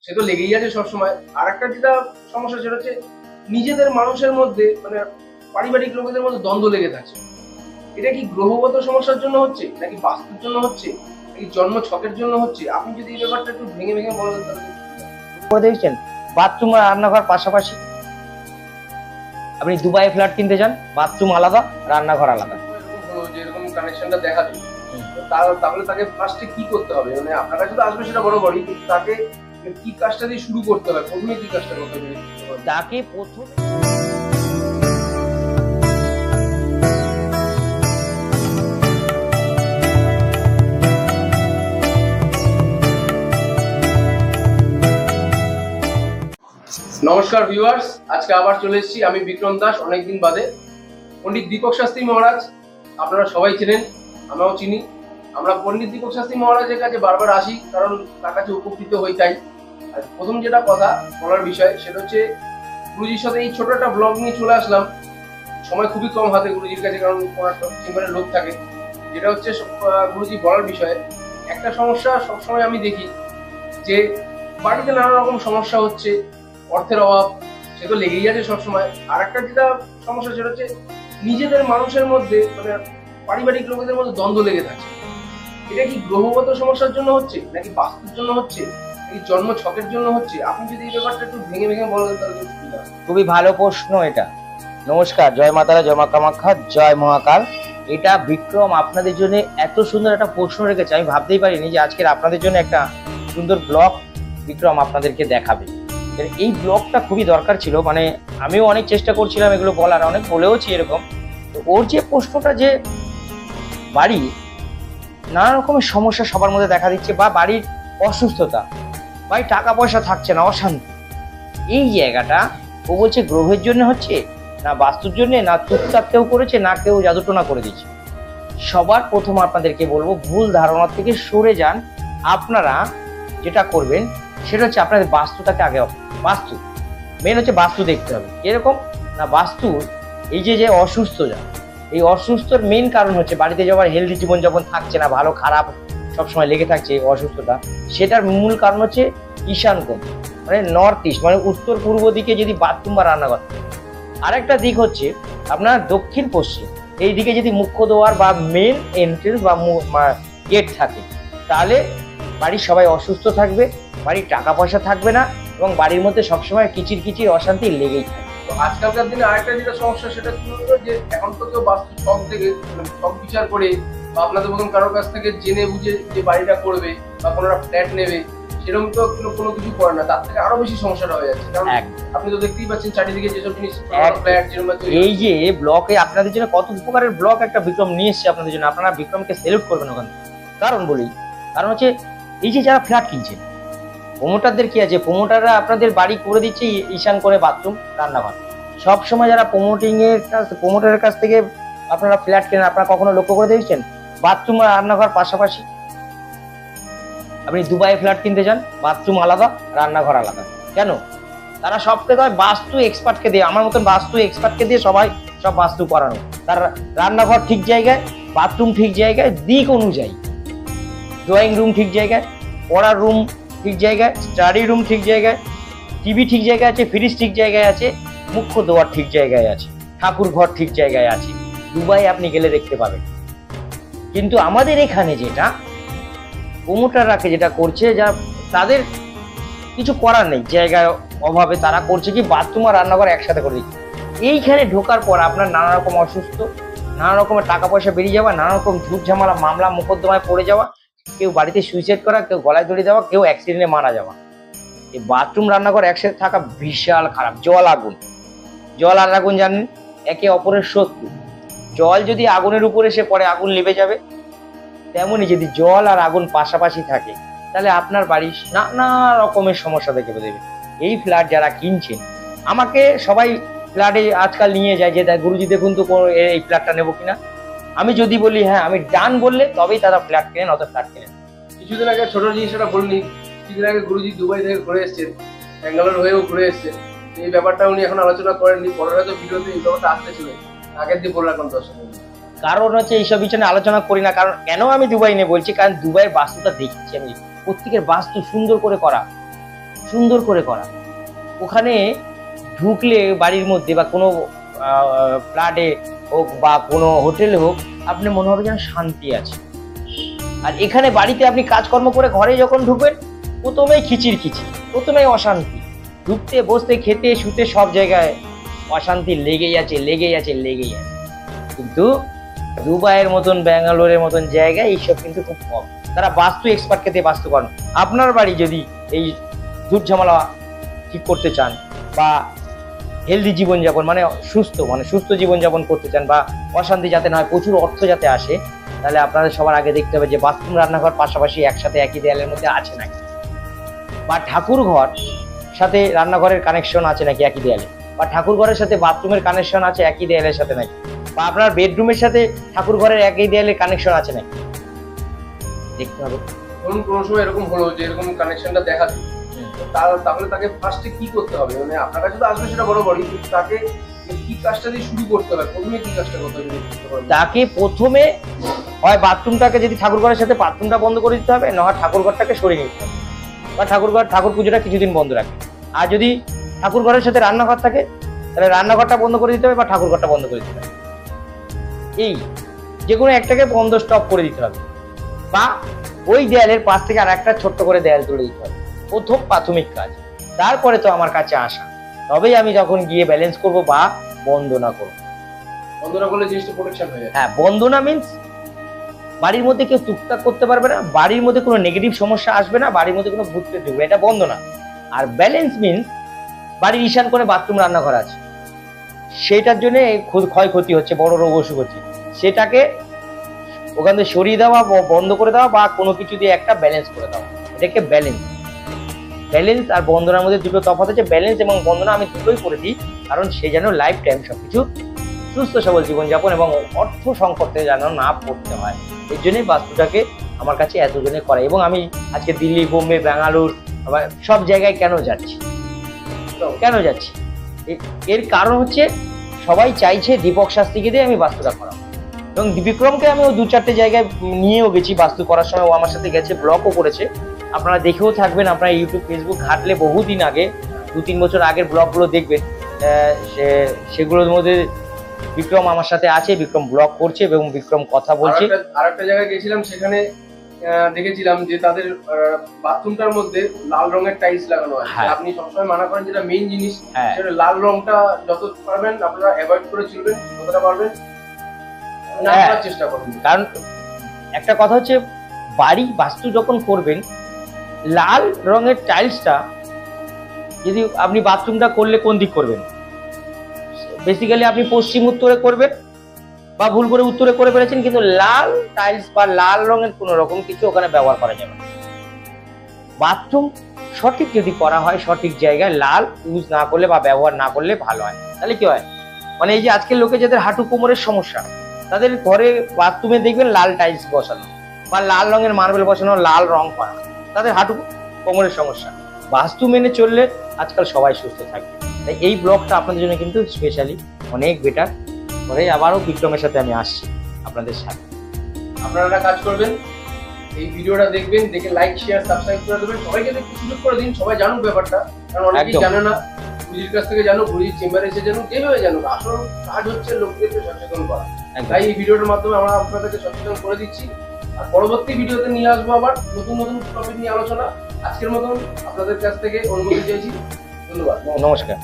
সে তো লেগেই আছে সবসময়। আর একটা যেটা সমস্যা সেটা হচ্ছে নিজেদের মানুষের মধ্যে মানে পারিবারিক লোকেদের মধ্যে দ্বন্দ্ব লেগে থাকছে। এটা কি গ্রহগত সমস্যার জন্য হচ্ছে নাকি বাস্তুর জন্য হচ্ছে নাকি জন্ম ছকের জন্য হচ্ছে? আপনি যদি এই ব্যাপারটা একটু ভেঙে ভেঙে বলেন তাহলে খুব সুবিধা হয়। করে দেখছেন বাথরুম আর রান্নাঘর পাশাপাশি। আপনি দুবাই ফ্ল্যাট কিনতে যান, বাথরুম আলাদা, রান্নাঘর আলাদা। এরকম হলো যে এরকম কানেকশনটা দেখা যায়, তো তাহলে তাকে ফার্স্টে কি করতে হবে? মানে আপনার কাছে তো আসবে সেটা বরাবরই, কিন্তু তাকে কি কাজটা দিয়ে শুরু করতে হবে? প্রথমে কি কাজটা করতে হবে? তাকে প্রথমে নমস্কার ভিউয়ার্স, আজকে আবার চলে এসেছি আমি বিক্রম দাস, অনেকদিন বাদে। পণ্ডিত দীপক শাস্ত্রী মহারাজ আপনারা সবাই চেনেন, আমরাও চিনি। আমরা পণ্ডিত দীপক শাস্ত্রী মহারাজের কাছে বারবার আসি কারণ তার কাছে উপকৃত হই তাই। আর প্রথম যেটা কথা বলার বিষয় সেটা হচ্ছে গুরুজির সাথে এই ছোট একটা ব্লগ নিয়ে চলে আসলাম। সময় খুবই কম হাতে গুরুজির কাছে, কারণ চেম্বারে লোক থাকে। যেটা হচ্ছে গুরুজি বলার বিষয়ে একটা সমস্যা সবসময় আমি দেখি যে বাড়িতে নানা রকম সমস্যা হচ্ছে, অর্থের অভাব সে তো লেগেই আছে সবসময়। আর একটা যেটা সমস্যা সেটা হচ্ছে নিজেদের মানুষের মধ্যে মানে পারিবারিক লোকেদের মধ্যে দ্বন্দ্ব লেগে থাকছে। এটা কি গ্রহগত সমস্যার জন্য হচ্ছে নাকি বাস্তুর জন্য হচ্ছে নাকি জন্ম ছকের জন্য হচ্ছে? আপনি যদি এই ব্যাপারটা একটু ভেঙে ভেঙে বলেন তাহলে খুব সুবিধা হয়। খুবই ভালো প্রশ্ন এটা। নমস্কার, জয় মাতারা, জয় মা কামাখ্যা, জয় মহাকাল। এটা বিক্রম আপনাদের জন্য এত সুন্দর একটা প্রশ্ন রেখেছে, আমি ভাবতেই পারিনি যে আজকের আপনাদের জন্য একটা সুন্দর ব্লগ বিক্রম আপনাদেরকে দেখাবে। এই ব্লগটা খুবই দরকার ছিল, মানে আমিও অনেক চেষ্টা করছিলাম এগুলো বলার, অনেক বলেওছি এরকম। তো ওর যে প্রশ্নটা যে বাড়ি নানা রকমের সমস্যা সবার মধ্যে দেখা দিচ্ছে, বা বাড়ির অসুস্থতা, ভাই টাকা পয়সা থাকছে না, অশান্তি, এই জায়গাটা ও বলছে গ্রহের জন্য হচ্ছে না বাস্তুর জন্য, না টুকটাক কেউ করেছে, না কেউ জাদুটোনা করে দিচ্ছে। সবার প্রথম আপনাদেরকে বলবো ভুল ধারণা থেকে সরে যান। আপনারা যেটা করবেন সেটা হচ্ছে আপনাদের বাস্তুটাকে আগে, বাস্তু মেন হচ্ছে বাস্তু দেখতে হবে। এরকম না, বাস্তুর এই যে যে অসুস্থতা, এই অসুস্থর মেন কারণ হচ্ছে বাড়িতে যাওয়ার হেলদি জীবনযাপন থাকছে না, ভালো খারাপ সবসময় লেগে থাকছে এই অসুস্থতা। সেটার মূল কারণ হচ্ছে ঈশান কোণ, মানে নর্থ ইস্ট, মানে উত্তর পূর্ব দিকে যদি বাথরুম বা রান্নাঘর। আরেকটা দিক হচ্ছে আপনার দক্ষিণ পশ্চিম, এই দিকে যদি মুখ্য দুয়ার বা মেন এন্ট্রেন্স বা গেট থাকে, তাহলে বাড়ির সবাই অসুস্থ থাকবে, বাড়ির টাকা পয়সা থাকবে না, এবং বাড়ির মধ্যে সবসময় কিচির কিচির অশান্তি লেগেই থাকবে। তো আজকালকার দিনে আরেকটা যেটা সমস্যা সেটা কি হলো যে এখন তো কেউ বাস্তু ছক থেকে ছক বিচার করে বা আপনাদের মতন কারোর কাছ থেকে জেনে বুঝে যে বাড়িটা করবে বা কোনো একটা ফ্ল্যাট নেবে, সেরকম তো কোনো কিছু করে না। তার থেকে আরো বেশি সমস্যাটা হয়ে যাচ্ছে, কারণ আপনি তো দেখতেই পাচ্ছেন চারিদিকে যেসব জিনিস ফ্ল্যাট যেরকম। এই যে ব্লকে আপনাদের জন্য কত উপকারের ব্লক একটা বিক্রম নিয়ে এসছে আপনাদের জন্য, আপনারা বিক্রমকে সেলুট করবেন ওখানে। কারণ বলি, কারণ হচ্ছে এই যে যারা ফ্ল্যাট কিনছে, প্রমোটারদের কি আছে, প্রমোটাররা আপনাদের বাড়ি করে দিচ্ছে ঈশান করে বাথরুম রান্নাঘর। সব সময় যারা প্রমোটারের কাছ থেকে আপনারা ফ্ল্যাট কেনেন, আপনারা কখনো লক্ষ্য করে দেখছেন বাথরুম আর রান্নাঘর পাশাপাশি? আপনি দুবাই ফ্ল্যাট কিনতে যান, বাথরুম আলাদা, রান্নাঘর আলাদা। কেন? তারা সবকে দেয় বাস্তু এক্সপার্টকে দিয়ে, আমার মতন বাস্তু এক্সপার্টকে দিয়ে সবাই সব বাস্তু করানো। তার রান্নাঘর ঠিক জায়গায়, বাথরুম ঠিক জায়গায়, দিক অনুযায়ী ড্রয়িং রুম ঠিক জায়গায়, পড়ার রুম ঠিক জায়গায়, স্টাডি রুম ঠিক জায়গায়, টিভি ঠিক জায়গায় আছে, ফ্রিজ ঠিক জায়গায় আছে, মুখ্য দুয়ার ঠিক জায়গায় আছে, ঠাকুর ঘর ঠিক জায়গায় আছে। দুবাই আপনি গেলে দেখতে পাবেন। কিন্তু আমাদের এখানে যেটা প্রমোটাররা যেটা করছে, যা তাদের কিছু করার নেই, জায়গায় অভাবে তারা করছে কি বাথরুম আর রান্নাঘর একসাথে করে দিচ্ছে। এইখানে ঢোকার পর আপনার নানা রকম অসুস্থ, নানা রকমের টাকা পয়সা বেরিয়ে যাওয়া, নানা রকম ঝুট ঝামেলা মামলা মোকদ্দমায় পড়ে যাওয়া, কেউ বাড়িতে সুইসাইড করা, কেউ গলায় দড়ি দেওয়া, কেউ অ্যাক্সিডেন্টে মারা যাওয়া। এই বাথরুম রান্নাঘর একসাথে থাকা বিশাল খারাপ। জল আগুন, জল আর আগুন জানেন একে অপরের শত্রু। জল যদি আগুনের উপরে এসে পড়ে আগুন লেবে যাবে, তেমনি যদি জল আর আগুন পাশাপাশি থাকে তাহলে আপনার বাড়ি নানা রকমের সমস্যা দেখে দেবে। এই ফ্ল্যাট যারা কিনছেন, আমাকে সবাই ফ্ল্যাটে আজকাল নিয়ে যায় যে গুরুজি দেখুন তো এই ফ্ল্যাটটা নেবো কিনা। আমি যদি বলি হ্যাঁ, আমি ডান বললে তবেই তারা ফ্ল্যাট কেনেন, অত ফ্ল্যাট কেনেন। কিছুদিন আগে ছোট জিনিসটা বললি, কিছুদিন আগে গুরুজি দুবাই থেকে ঘুরে এসেছেন, ব্যাঙ্গালোর হয়েও ঘুরে এসেছেন। এই ব্যাপারটা উনি এখন আলোচনা করেননি, পরে হয়তো ভিডিওতে এই ব্যাপারটা আসতে ছিল, আগের দিয়ে বলে রাখুন দর্শক। কারণ হচ্ছে এইসব বিষয়ে আলোচনা করি না, কারণ কেন আমি দুবাই নিয়ে বলছি, কারণ দুবাইয়ের বাস্তুটা দেখছি আমি, প্রত্যেকের বাস্তু সুন্দর করে করা। সুন্দর করে করা। ওখানে ঢুকলে বাড়ির মধ্যে বা কোনো ফ্ল্যাটে হোক বা কোনো হোটেলে হোক, আপনি মনে হবে যেন শান্তি আছে। আর এখানে বাড়িতে আপনি কাজকর্ম করে ঘরে যখন ঢুকবেন, প্রথমেই খিচির, প্রথমেই অশান্তি। ঢুকতে বসতে খেতে শুতে সব জায়গায় অশান্তি লেগেই আছে। কিন্তু দুবাইয়ের মতন, ব্যাঙ্গালোরের মতন জায়গায় এইসব কিন্তু খুব কম। তারা বাস্তু এক্সপার্টকে দিয়ে বাস্তু করেন। আপনার বাড়ি যদি এই ঝুট ঝামেলা ঠিক করতে চান বা হেলদি জীবনযাপন মানে সুস্থ জীবনযাপন করতে চান বা অশান্তি যাতে না হয়, প্রচুর অর্থ যাতে আসে, তাহলে আপনাদের সবার আগে দেখতে হবে যে বাথরুম রান্নাঘর পাশাপাশি একসাথে একই দেয়ালের মধ্যে আছে নাকি, বা ঠাকুর ঘর সাথে রান্নাঘরের কানেকশন আছে নাকি একই দেয়ালে, বা ঠাকুর ঘরের সাথে বাথরুমের কানেকশন আছে একই দেয়ালের সাথে নাকি, বা আপনার বেডরুমের সাথে ঠাকুর ঘরের একই দেয়ালের কানেকশন আছে নাকি দেখতে হবে। ধরুন কোনো সময় এরকম হলো যে এরকম কানেকশনটা দেখা যায়, তাহলে তাকে ফার্স্টে কি করতে হবে? মানে আপনার কাছে তো আসবে সেটা বরাবরই, কিন্তু তাকে কি কাজটা দিয়ে শুরু করতে হবে? প্রথমে কি কাজটা করতে হবে? তাকে প্রথমে হয় বাথরুমটাকে, যদি ঠাকুর ঘরের সাথে বাথরুমটা বন্ধ করে দিতে হবে, না হয় ঠাকুর ঘরটাকে সরিয়ে নিতে হবে, বা ঠাকুর পুজোটা কিছুদিন বন্ধ রাখে। আর যদি ঠাকুর ঘরের সাথে রান্নাঘর থাকে, তাহলে রান্নাঘরটা বন্ধ করে দিতে হবে বা ঠাকুর ঘরটা বন্ধ করে দিতে হবে। এই যে কোনো একটাকে বন্ধ স্টপ করে দিতে হবে, বা ওই দেয়ালের পাশ থেকে আর একটা ছোট্ট করে দেয়াল তুলে দিতে হবে। প্রথম প্রাথমিক কাজ। তারপরে তো আমার কাছে আসা, তবেই আমি যখন গিয়ে ব্যালেন্স করব বা বন্দনা করব। বন্ধনা করলে জিনিসটা প্রোটেকশন হয়ে যায়। হ্যাঁ, বন্দনা মিন্স বাড়ির মধ্যে কেউ টুকটাক করতে পারবে না, বাড়ির মধ্যে কোনো নেগেটিভ সমস্যা আসবে না, বাড়ির মধ্যে কোনো ভূতকে ঢুকবে, এটা বন্দনা। আর ব্যালেন্স মিন্স বাড়ির ঈশান করে বাথরুম রান্নাঘর আছে, সেটার জন্য ক্ষয়ক্ষতি হচ্ছে, বড় রোগ অসুখ হচ্ছে, সেটাকে ওখান থেকে সরিয়ে দেওয়া, বন্ধ করে দেওয়া, বা কোনো কিছু দিয়ে একটা ব্যালেন্স করে দেওয়া, এটাকে ব্যালেন্স। ব্যালেন্স আর বন্দনার মধ্যে দুটো তফাৎ আছে। ব্যালেন্স এবং বন্দনা আমি দুটোই করে দিই, কারণ সে যেন লাইফ টাইম সবকিছু সুস্থ সবল জীবনযাপন এবং অর্থ সংকটে যেন না পড়তে হয়। এই জন্যই বাস্তুটাকে আমার কাছে এতজনে করে। এবং আমি আজকে দিল্লি, বোম্বে, ব্যাঙ্গালোর, সব জায়গায় কেন যাচ্ছি, এর কারণ হচ্ছে সবাই চাইছে দীপক শাস্ত্রীকে দিয়ে আমি বাস্তুটা করাবো। এবং বিক্রমকে আমি 2-4টে জায়গায় নিয়েও গেছি বাস্তু করার সময়, ও আমার সাথে গেছে, ব্লগও করেছে। আপনারা দেখেও থাকবেন, আপনারা ইউটিউব ফেসবুক ঘাটলে বহুদিন আগে, 2-3 বছর আগের ব্লগগুলো দেখবেন। সেগুলোর মধ্যে বিক্রম আমার সাথে আছে, বিক্রম ব্লগ করছে এবং বিক্রম কথা বলছে। আরেকটা জায়গায় গেছিলাম, সেখানে দেখেছিলাম যে তাদের বাথরুমটার মধ্যে লাল রঙের টাইলস লাগানো আছে। আপনি সবসময় মানা করেন যেটা মেইন জিনিস, সেটা লাল রংটা যত পারবেন আপনারা অ্যাভয়েড করে চলবেন, যতটা পারবেন না করার চেষ্টা করবেন। কারণ একটা কথা হচ্ছে, বাড়ি বাস্তু যখন করবেন, লাল রঙের টাইলসটা যদি আপনি বাথরুমটা করলে কোন দিক করবেন, বেসিক্যালি আপনি পশ্চিম উত্তরে করবেন, বা ভুল করে উত্তরে করে ফেলেছেন, কিন্তু লাল টাইলস বা লাল রঙের কোনো রকম কিছু ওখানে ব্যবহার করা যাবে না। বাথরুম সঠিক যদি করা হয়, সঠিক জায়গায় লাল ইউজ না করলে বা ব্যবহার না করলে ভালো হয়। তাহলে কি হয়, মানে এই যে আজকের লোকে যাদের হাঁটু কোমরের সমস্যা, তাদের ঘরে বাথরুমে দেখবেন লাল টাইলস বসানো বা লাল রঙের মার্বেল বসানো, লাল রং করা, তাদের হাঁটু কোমরের সমস্যা। বাস্তু মেনে চললে আজকাল সবাই সুস্থ থাকবে। তাই এই ব্লগটা আপনাদের জন্য কিন্তু স্পেশালি অনেক বেটার। পরে আবারও বিক্রমের সাথে আমি আসছি আপনাদের সাথে। আপনারা কাজ করবেন, এই ভিডিওটা দেখবেন, দেখে লাইক শেয়ার সাবস্ক্রাইব করে দেবেন, সবাইকে একটু সুযোগ করে দিন, সবাই জানুক ব্যাপারটা, কারণ অনেকেই জানে না। গুরুজির কাছ থেকে জানুক, গুরুজির চেম্বারে এসে জানুক, যেভাবে জানুক, আসল কাজ হচ্ছে লোকদেরকে সচেতন করা। তাই এই ভিডিওটার মাধ্যমে আমরা আপনাদেরকে সচেতন করে দিচ্ছি। আর পরবর্তী ভিডিওতে নিয়ে আসবো আবার নতুন টপিক নিয়ে আলোচনা। আজকের মতন আপনাদের কাছ থেকে অনুমতি চাইছি। ধন্যবাদ, নমস্কার।